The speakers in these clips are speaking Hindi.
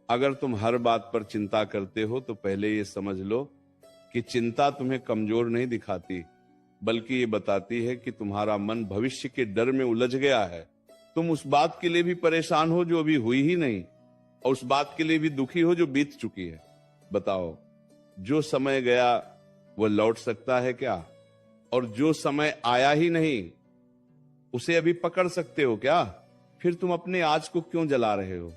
अगर तुम हर बात पर चिंता करते हो तो पहले ये समझ लो कि चिंता तुम्हें कमजोर नहीं दिखाती, बल्कि ये बताती है कि तुम्हारा मन भविष्य के डर में उलझ गया है। तुम उस बात के लिए भी परेशान हो जो अभी हुई ही नहीं, और उस बात के लिए भी दुखी हो जो बीत चुकी है। बताओ, जो समय गया वो लौट सकता है क्या? और जो समय आया ही नहीं उसे अभी पकड़ सकते हो क्या? फिर तुम अपने आज को क्यों जला रहे हो?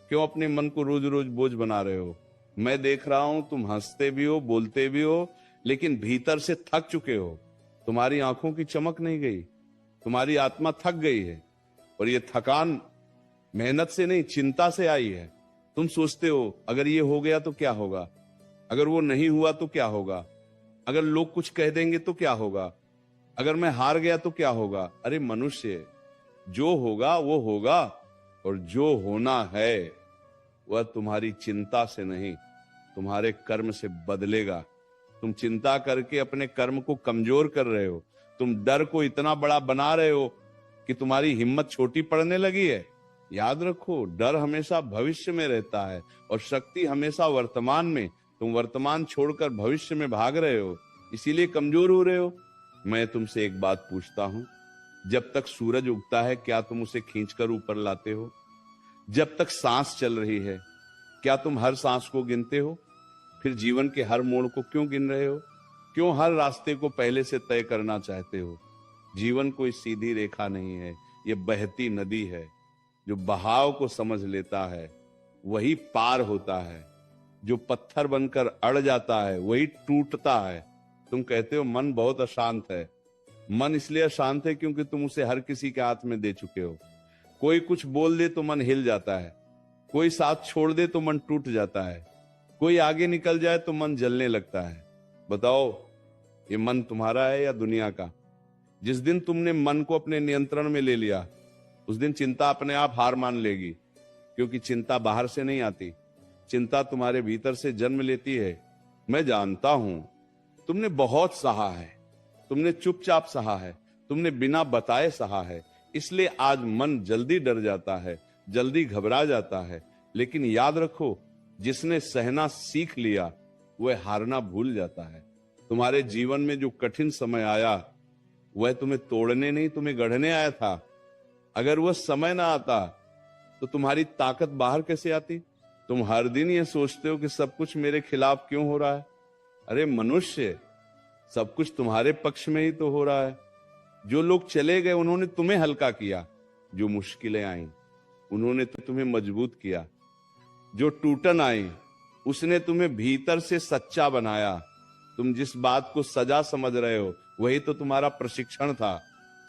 क्यों अपने मन को रोज रोज बोझ बना रहे हो? मैं देख रहा हूं तुम हंसते भी हो, बोलते भी हो, लेकिन भीतर से थक चुके हो। तुम्हारी आंखों की चमक नहीं गई, तुम्हारी आत्मा थक गई है। और ये थकान मेहनत से नहीं, चिंता से आई है। तुम सोचते हो अगर ये हो गया तो क्या होगा, अगर वो नहीं हुआ तो क्या होगा, अगर लोग कुछ कह देंगे तो क्या होगा, अगर मैं हार गया तो क्या होगा। अरे मनुष्य, जो होगा वो होगा, और जो होना है वह तुम्हारी चिंता से नहीं, तुम्हारे कर्म से बदलेगा। तुम चिंता करके अपने कर्म को कमजोर कर रहे हो। तुम डर को इतना बड़ा बना रहे हो कि तुम्हारी हिम्मत छोटी पड़ने लगी है। याद रखो, डर हमेशा भविष्य में रहता है और शक्ति हमेशा वर्तमान में। तुम वर्तमान छोड़कर भविष्य में भाग रहे हो, इसीलिए कमजोर हो रहे हो। मैं तुमसे एक बात पूछता हूं, जब तक सूरज उगता है क्या तुम उसे खींचकर ऊपर लाते हो? जब तक सांस चल रही है क्या तुम हर सांस को गिनते हो? फिर जीवन के हर मोड़ को क्यों गिन रहे हो? क्यों हर रास्ते को पहले से तय करना चाहते हो? जीवन कोई सीधी रेखा नहीं है, ये बहती नदी है। जो बहाव को समझ लेता है वही पार होता है, जो पत्थर बनकर अड़ जाता है वही टूटता है। तुम कहते हो मन बहुत अशांत है। मन इसलिए अशांत है क्योंकि तुम उसे हर किसी के हाथ में दे चुके हो। कोई कुछ बोल दे तो मन हिल जाता है, कोई साथ छोड़ दे तो मन टूट जाता है, कोई आगे निकल जाए तो मन जलने लगता है। बताओ, ये मन तुम्हारा है या दुनिया का? जिस दिन तुमने मन को अपने नियंत्रण में ले लिया उस दिन चिंता अपने आप हार मान लेगी, क्योंकि चिंता बाहर से नहीं आती, चिंता तुम्हारे भीतर से जन्म लेती है। मैं जानता हूं तुमने बहुत सहा है, तुमने चुपचाप सहा है, तुमने बिना बताए सहा है, इसलिए आज मन जल्दी डर जाता है, जल्दी घबरा जाता है। लेकिन याद रखो, जिसने सहना सीख लिया वह हारना भूल जाता है। तुम्हारे जीवन में जो कठिन समय आया वह तुम्हें तोड़ने नहीं, तुम्हें गढ़ने आया था। अगर वह समय ना आता तो तुम्हारी ताकत बाहर कैसे आती? तुम हर दिन ये सोचते हो कि सब कुछ मेरे खिलाफ क्यों हो रहा है। अरे मनुष्य, सब कुछ तुम्हारे पक्ष में ही तो हो रहा है। जो लोग चले गए उन्होंने तुम्हें हल्का किया, जो मुश्किलें आई उन्होंने तो तुम्हें मजबूत किया, जो टूटन आई उसने तुम्हें भीतर से सच्चा बनाया। तुम जिस बात को सजा समझ रहे हो वही तो तुम्हारा प्रशिक्षण था।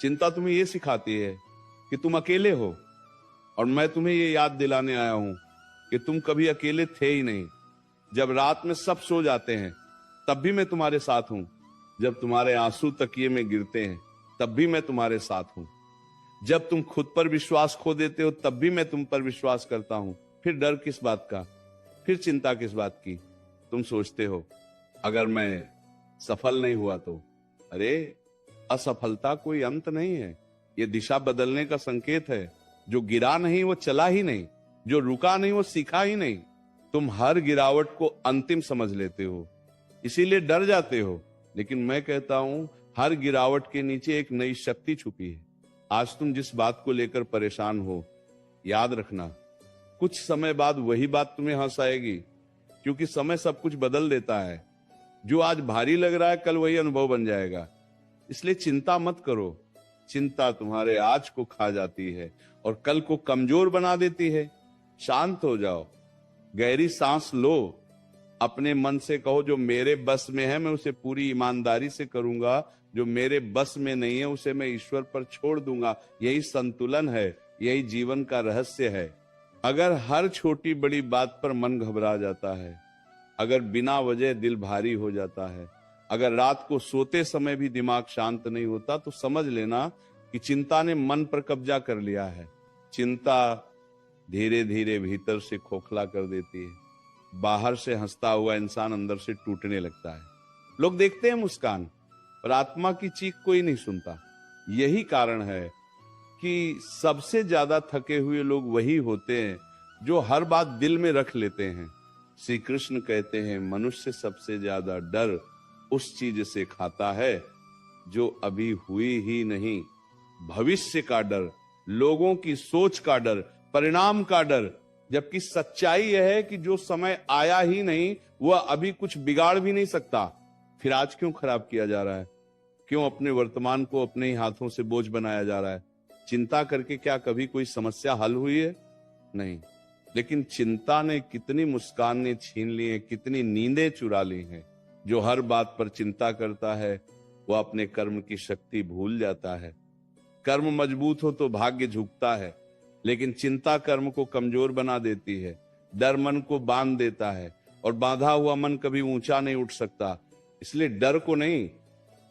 चिंता तुम्हें यह सिखाती है कि तुम अकेले हो, और मैं तुम्हें ये याद दिलाने आया हूं कि तुम कभी अकेले थे ही नहीं। जब रात में सब सो जाते हैं तब भी मैं तुम्हारे साथ हूं, जब तुम्हारे आंसू तकिए में गिरते हैं तब भी मैं तुम्हारे साथ हूं, जब तुम खुद पर विश्वास खो देते हो तब भी मैं तुम पर विश्वास करता हूं। फिर डर किस बात का, फिर चिंता किस बात की? तुम सोचते हो अगर मैं सफल नहीं हुआ तो? अरे असफलता कोई अंत नहीं है, ये दिशा बदलने का संकेत है। जो गिरा नहीं वो चला ही नहीं, जो रुका नहीं वो सीखा ही नहीं। तुम हर गिरावट को अंतिम समझ लेते हो, इसीलिए डर जाते हो। लेकिन मैं कहता हूं हर गिरावट के नीचे एक नई शक्ति छुपी है। आज तुम जिस बात को लेकर परेशान हो, याद रखना कुछ समय बाद वही बात तुम्हें हंस आएगी, क्योंकि समय सब कुछ बदल देता है। जो आज भारी लग रहा है कल वही अनुभव बन जाएगा। इसलिए चिंता मत करो, चिंता तुम्हारे आज को खा जाती है और कल को कमजोर बना देती है। शांत हो जाओ, गहरी सांस लो, अपने मन से कहो जो मेरे बस में है मैं उसे पूरी ईमानदारी से करूंगा, जो मेरे बस में नहीं है उसे मैं ईश्वर पर छोड़ दूंगा। यही संतुलन है, यही जीवन का रहस्य है। अगर हर छोटी बड़ी बात पर मन घबरा जाता है, अगर बिना वजह दिल भारी हो जाता है, अगर रात को सोते समय भी दिमाग शांत नहीं होता, तो समझ लेना कि चिंता ने मन पर कब्जा कर लिया है। चिंता धीरे धीरे भीतर से खोखला कर देती है। बाहर से हंसता हुआ इंसान अंदर से टूटने लगता है। लोग देखते हैं मुस्कान, पर आत्मा की चीख कोई नहीं सुनता। यही कारण है कि सबसे ज्यादा थके हुए लोग वही होते हैं जो हर बात दिल में रख लेते हैं। श्री कृष्ण कहते हैं मनुष्य सबसे ज्यादा डर उस चीज से खाता है जो अभी हुई ही नहीं। भविष्य का डर, लोगों की सोच का डर, परिणाम का डर। जबकि सच्चाई यह है कि जो समय आया ही नहीं वह अभी कुछ बिगाड़ भी नहीं सकता। फिर आज क्यों खराब किया जा रहा है? क्यों अपने वर्तमान को अपने ही हाथों से बोझ बनाया जा रहा है? चिंता करके क्या कभी कोई समस्या हल हुई है? नहीं। लेकिन चिंता ने कितनी मुस्कानें छीन ली हैं, कितनी नींदें चुरा ली हैं। जो हर बात पर चिंता करता है वह अपने कर्म की शक्ति भूल जाता है। कर्म मजबूत हो तो भाग्य झुकता है, लेकिन चिंता कर्म को कमजोर बना देती है। डर मन को बांध देता है और बांधा हुआ मन कभी ऊंचा नहीं उठ सकता। इसलिए डर को नहीं,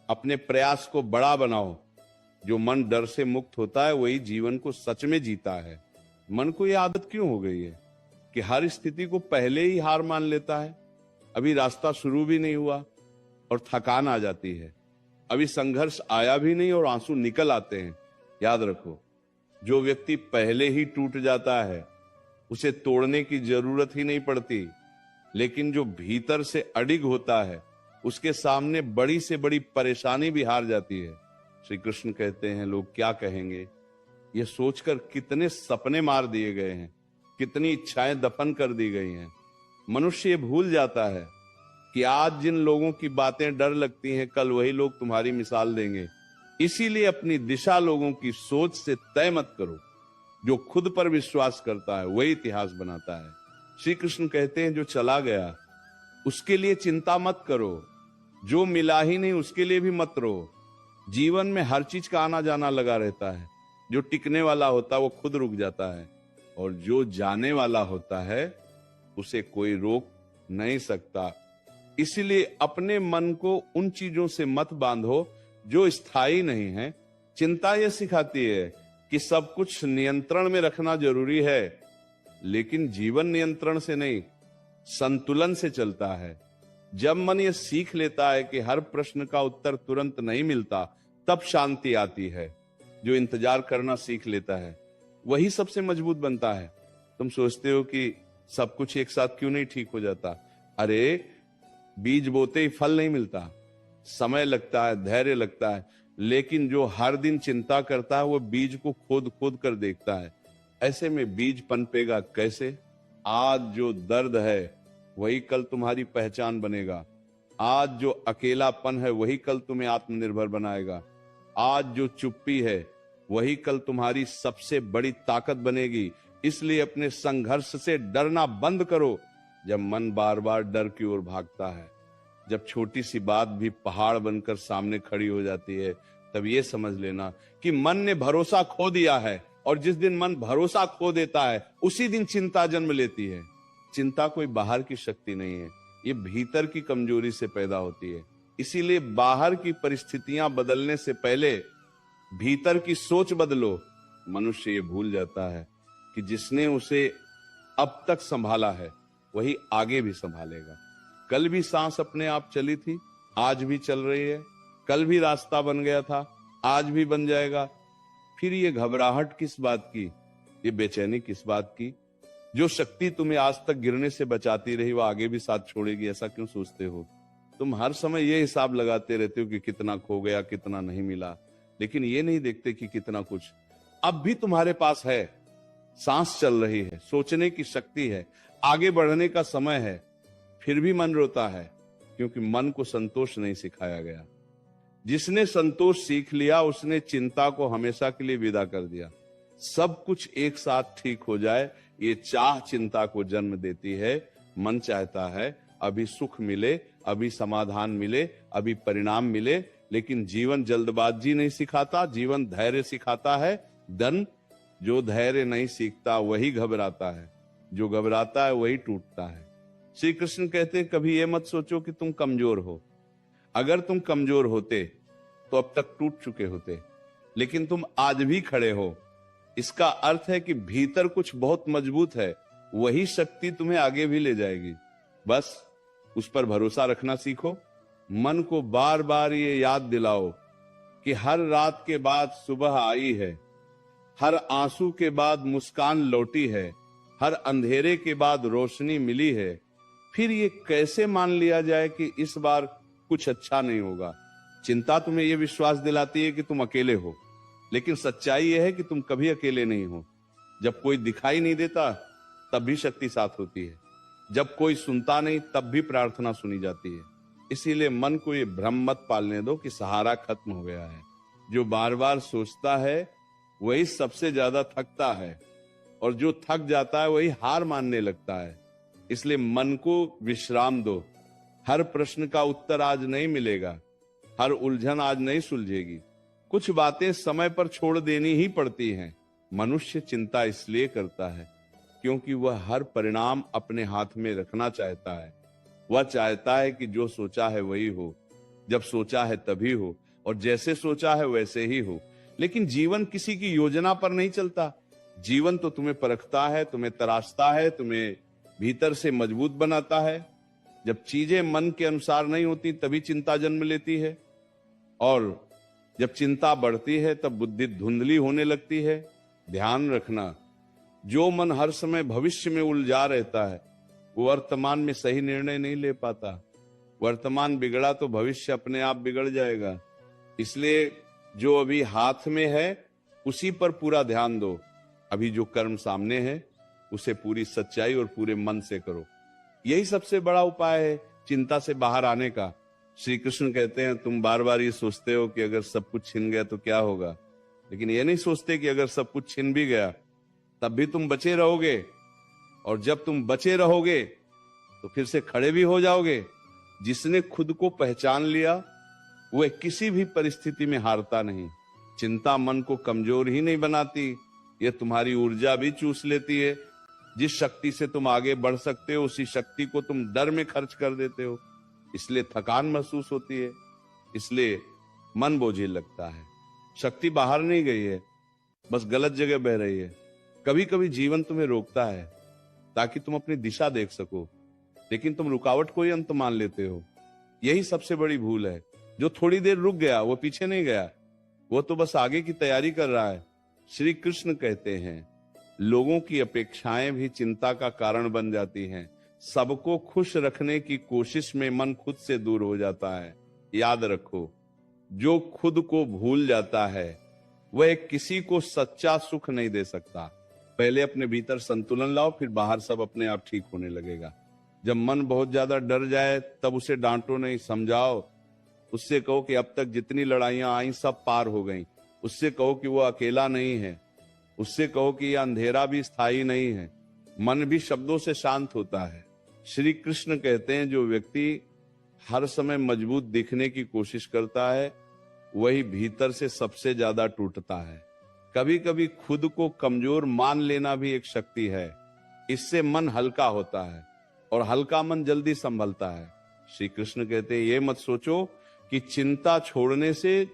अपने प्रयास को बड़ा बनाओ। जो मन डर से मुक्त होता है वही जीवन को सच में जीता है। मन को यह आदत क्यों हो गई है कि हर स्थिति को पहले ही हार मान लेता है? अभी रास्ता शुरू भी नहीं हुआ और थकान आ जाती है। अभी संघर्ष आया भी नहीं और आंसू निकल आते हैं। याद रखो, जो व्यक्ति पहले ही टूट जाता है उसे तोड़ने की जरूरत ही नहीं पड़ती, लेकिन जो भीतर से अडिग होता है उसके सामने बड़ी से बड़ी परेशानी भी हार जाती है। श्री कृष्ण कहते हैं लोग क्या कहेंगे, ये सोचकर कितने सपने मार दिए गए हैं, कितनी इच्छाएं दफन कर दी गई हैं। मनुष्य ये भूल जाता है कि आज जिन लोगों की बातें डर लगती हैं कल वही लोग तुम्हारी मिसाल देंगे। इसीलिए अपनी दिशा लोगों की सोच से तय मत करो। जो खुद पर विश्वास करता है वही इतिहास बनाता है। श्री कृष्ण कहते हैं जो चला गया उसके लिए चिंता मत करो, जो मिला ही नहीं उसके लिए भी मत रो। जीवन में हर चीज का आना जाना लगा रहता है। जो टिकने वाला होता है वो खुद रुक जाता है और जो जाने वाला होता है उसे कोई रोक नहीं सकता। इसलिए अपने मन को उन चीजों से मत बांधो जो स्थायी नहीं है। चिंता यह सिखाती है कि सब कुछ नियंत्रण में रखना जरूरी है, लेकिन जीवन नियंत्रण से नहीं, संतुलन से चलता है। जब मन ये सीख लेता है कि हर प्रश्न का उत्तर तुरंत नहीं मिलता, तब शांति आती है। जो इंतजार करना सीख लेता है वही सबसे मजबूत बनता है। तुम सोचते हो कि सब कुछ एक साथ क्यों नहीं ठीक हो जाता? अरे, बीज बोते ही फल नहीं मिलता, समय लगता है, धैर्य लगता है। लेकिन जो हर दिन चिंता करता है वो बीज को खोद खोद कर देखता है। ऐसे में बीज पनपेगा कैसे? आज जो दर्द है वही कल तुम्हारी पहचान बनेगा। आज जो अकेलापन है वही कल तुम्हें आत्मनिर्भर बनाएगा। आज जो चुप्पी है वही कल तुम्हारी सबसे बड़ी ताकत बनेगी। इसलिए अपने संघर्ष से डरना बंद करो। जब मन बार बार डर की ओर भागता है, जब छोटी सी बात भी पहाड़ बनकर सामने खड़ी हो जाती है, तब ये समझ लेना कि मन ने भरोसा खो दिया है। और जिस दिन मन भरोसा खो देता है उसी दिन चिंता जन्म लेती है। चिंता कोई बाहर की शक्ति नहीं है, ये भीतर की कमजोरी से पैदा होती है। इसीलिए बाहर की परिस्थितियां बदलने से पहले भीतर की सोच बदलो। मनुष्य ये भूल जाता है कि जिसने उसे अब तक संभाला है वही आगे भी संभालेगा। कल भी सांस अपने आप चली थी, आज भी चल रही है। कल भी रास्ता बन गया था, आज भी बन जाएगा। फिर ये घबराहट किस बात की, ये बेचैनी किस बात की? जो शक्ति तुम्हें आज तक गिरने से बचाती रही वो आगे भी साथ छोड़ेगी, ऐसा क्यों सोचते हो? तुम हर समय ये हिसाब लगाते रहते हो कि कितना खो गया, कितना नहीं मिला, लेकिन ये नहीं देखते कि कितना कुछ अब भी तुम्हारे पास है। सांस चल रही है, सोचने की शक्ति है, आगे बढ़ने का समय है। फिर भी मन रोता है क्योंकि मन को संतोष नहीं सिखाया गया। जिसने संतोष सीख लिया उसने चिंता को हमेशा के लिए विदा कर दिया। सब कुछ एक साथ ठीक हो जाए, ये चाह चिंता को जन्म देती है। मन चाहता है अभी सुख मिले, अभी समाधान मिले, अभी परिणाम मिले, लेकिन जीवन जल्दबाजी नहीं सिखाता, जीवन धैर्य सिखाता है। जो धैर्य नहीं सीखता वही घबराता है, जो घबराता है वही टूटता है। श्री कृष्ण कहते हैं कभी ये मत सोचो कि तुम कमजोर हो। अगर तुम कमजोर होते तो अब तक टूट चुके होते, लेकिन तुम आज भी खड़े हो। इसका अर्थ है कि भीतर कुछ बहुत मजबूत है, वही शक्ति तुम्हें आगे भी ले जाएगी। बस उस पर भरोसा रखना सीखो। मन को बार बार ये याद दिलाओ कि हर रात के बाद सुबह आई है, हर आंसू के बाद मुस्कान लौटी है, हर अंधेरे के बाद रोशनी मिली है, फिर ये कैसे मान लिया जाए कि इस बार कुछ अच्छा नहीं होगा। चिंता तुम्हें यह विश्वास दिलाती है कि तुम अकेले हो, लेकिन सच्चाई यह है कि तुम कभी अकेले नहीं हो। जब कोई दिखाई नहीं देता तब भी शक्ति साथ होती है, जब कोई सुनता नहीं तब भी प्रार्थना सुनी जाती है। इसीलिए मन को ये भ्रम मत पालने दो कि सहारा खत्म हो गया है। जो बार बार सोचता है वही सबसे ज्यादा थकता है, और जो थक जाता है वही हार मानने लगता है। इसलिए मन को विश्राम दो। हर प्रश्न का उत्तर आज नहीं मिलेगा, हर उलझन आज नहीं सुलझेगी। कुछ बातें समय पर छोड़ देनी ही पड़ती हैं। मनुष्य चिंता इसलिए करता है क्योंकि वह हर परिणाम अपने हाथ में रखना चाहता है। वह चाहता है कि जो सोचा है वही हो, जब सोचा है तभी हो, और जैसे सोचा है वैसे ही हो। लेकिन जीवन किसी की योजना पर नहीं चलता। जीवन तो तुम्हें परखता है, तुम्हें तराशता है, तुम्हें भीतर से मजबूत बनाता है। जब चीजें मन के अनुसार नहीं होती तभी चिंता जन्म लेती है, और जब चिंता बढ़ती है तब बुद्धि धुंधली होने लगती है। ध्यान रखना, जो मन हर समय भविष्य में उलझा रहता है वो वर्तमान में सही निर्णय नहीं ले पाता। वर्तमान बिगड़ा तो भविष्य अपने आप बिगड़ जाएगा। इसलिए जो अभी हाथ में है उसी पर पूरा ध्यान दो। अभी जो कर्म सामने है उसे पूरी सच्चाई और पूरे मन से करो। यही सबसे बड़ा उपाय है चिंता से बाहर आने का। श्री कृष्ण कहते हैं, तुम बार बार ये सोचते हो कि अगर सब कुछ छिन गया तो क्या होगा, लेकिन ये नहीं सोचते कि अगर सब कुछ छिन भी गया तब भी तुम बचे रहोगे, और जब तुम बचे रहोगे तो फिर से खड़े भी हो जाओगे। जिसने खुद को पहचान लिया वह किसी भी परिस्थिति में हारता नहीं। चिंता मन को कमजोर ही नहीं बनाती, यह तुम्हारी ऊर्जा भी चूस लेती है। जिस शक्ति से तुम आगे बढ़ सकते हो उसी शक्ति को तुम डर में खर्च कर देते हो, इसलिए थकान महसूस होती है, इसलिए मन बोझिल लगता है। शक्ति बाहर नहीं गई है, बस गलत जगह बह रही है। कभी कभी जीवन तुम्हें रोकता है ताकि तुम अपनी दिशा देख सको, लेकिन तुम रुकावट को ही अंत मान लेते हो। यही सबसे बड़ी भूल है। जो थोड़ी देर रुक गया वो पीछे नहीं गया, वो तो बस आगे की तैयारी कर रहा है। श्री कृष्ण कहते हैं, लोगों की अपेक्षाएं भी चिंता का कारण बन जाती हैं। सबको खुश रखने की कोशिश में मन खुद से दूर हो जाता है। याद रखो, जो खुद को भूल जाता है वह किसी को सच्चा सुख नहीं दे सकता। पहले अपने भीतर संतुलन लाओ, फिर बाहर सब अपने आप ठीक होने लगेगा। जब मन बहुत ज्यादा डर जाए तब उसे डांटो नहीं, समझाओ। उससे कहो कि अब तक जितनी लड़ाइयां आई सब पार हो गईं। उससे कहो कि वो अकेला नहीं है। उससे कहो कि यह अंधेरा भी स्थायी नहीं है। मन भी शब्दों से शांत होता है। श्री कृष्ण कहते हैं, जो व्यक्ति हर समय मजबूत दिखने की कोशिश करता है वही भीतर से सबसे ज्यादा टूटता है। कभी कभी खुद को कमजोर मान लेना भी एक शक्ति है। इससे मन हल्का होता है, और हल्का मन जल्दी संभलता है। श्री कृष्ण कहते हैं, ये मत सोचो कि चिंता छोड़ने से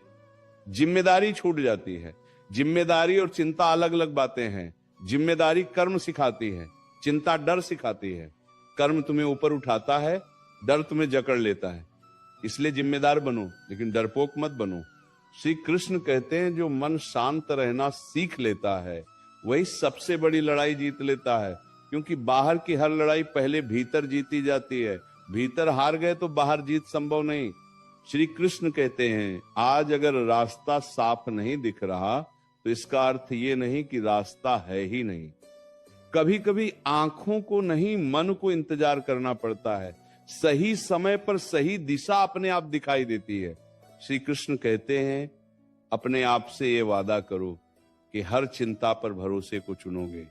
जिम्मेदारी छूट जाती है। जिम्मेदारी और चिंता अलग अलग बातें हैं। जिम्मेदारी कर्म सिखाती है, चिंता डर सिखाती है। कर्म तुम्हें ऊपर उठाता है, डर तुम्हें जकड़ लेता है। इसलिए जिम्मेदार बनो, लेकिन डरपोक मत बनो। श्री कृष्ण कहते हैं, जो मन शांत रहना सीख लेता है वही सबसे बड़ी लड़ाई जीत लेता है। क्योंकि बाहर की हर लड़ाई पहले भीतर जीती जाती है। भीतर हार गए तो बाहर जीत संभव नहीं। श्री कृष्ण कहते हैं, आज अगर रास्ता साफ नहीं दिख रहा तो इसका अर्थ ये नहीं कि रास्ता है ही नहीं। कभी कभी आंखों को नहीं, मन को इंतजार करना पड़ता है। सही समय पर सही दिशा अपने आप दिखाई देती है। श्री कृष्ण कहते हैं, अपने आप से ये वादा करो कि हर चिंता पर भरोसे को चुनोगे,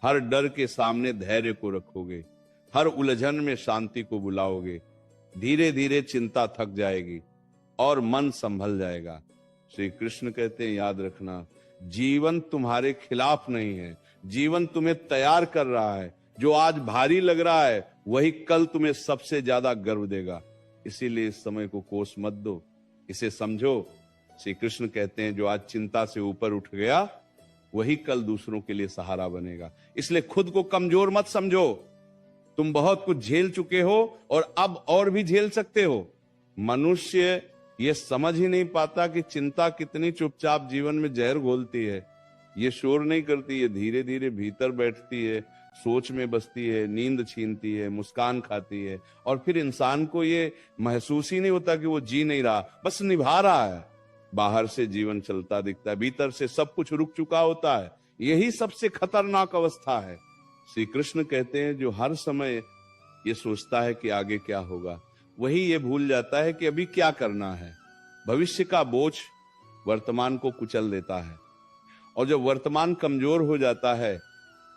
हर डर के सामने धैर्य को रखोगे, हर उलझन में शांति को बुलाओगे। धीरे धीरे चिंता थक जाएगी और मन संभल जाएगा। श्री कृष्ण कहते हैं, याद रखना, जीवन तुम्हारे खिलाफ नहीं है, जीवन तुम्हें तैयार कर रहा है। जो आज भारी लग रहा है वही कल तुम्हें सबसे ज्यादा गर्व देगा। इसीलिए इस समय को कोस मत दो, इसे समझो। श्री कृष्ण कहते हैं, जो आज चिंता से ऊपर उठ गया वही कल दूसरों के लिए सहारा बनेगा। इसलिए खुद को कमजोर मत समझो। तुम बहुत कुछ झेल चुके हो और अब और भी झेल सकते हो। मनुष्य ये समझ ही नहीं पाता कि चिंता कितनी चुपचाप जीवन में जहर घोलती है। ये शोर नहीं करती, ये धीरे धीरे भीतर बैठती है सोच में बसती है, नींद छीनती है, मुस्कान खाती है, और फिर इंसान को ये महसूस ही नहीं होता कि वो जी नहीं रहा, बस निभा रहा है। बाहर से जीवन चलता दिखता है, भीतर से सब कुछ रुक चुका होता है। यही सबसे खतरनाक अवस्था है। श्री कृष्ण कहते हैं जो हर समय ये सोचता है कि आगे क्या होगा, वही ये भूल जाता है कि अभी क्या करना है। भविष्य का बोझ वर्तमान को कुचल देता है, और जब वर्तमान कमजोर हो जाता है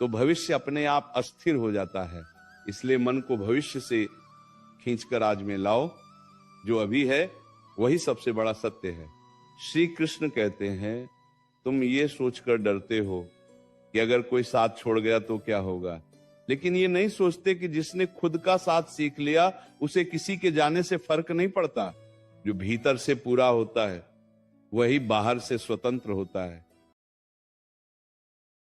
तो भविष्य अपने आप अस्थिर हो जाता है। इसलिए मन को भविष्य से खींचकर आज में लाओ, जो अभी है वही सबसे बड़ा सत्य है। श्री कृष्ण कहते हैं तुम ये सोचकर डरते हो कि अगर कोई साथ छोड़ गया तो क्या होगा, लेकिन ये नहीं सोचते कि जिसने खुद का साथ सीख लिया उसे किसी के जाने से फर्क नहीं पड़ता। जो भीतर से पूरा होता है वही बाहर से स्वतंत्र होता है।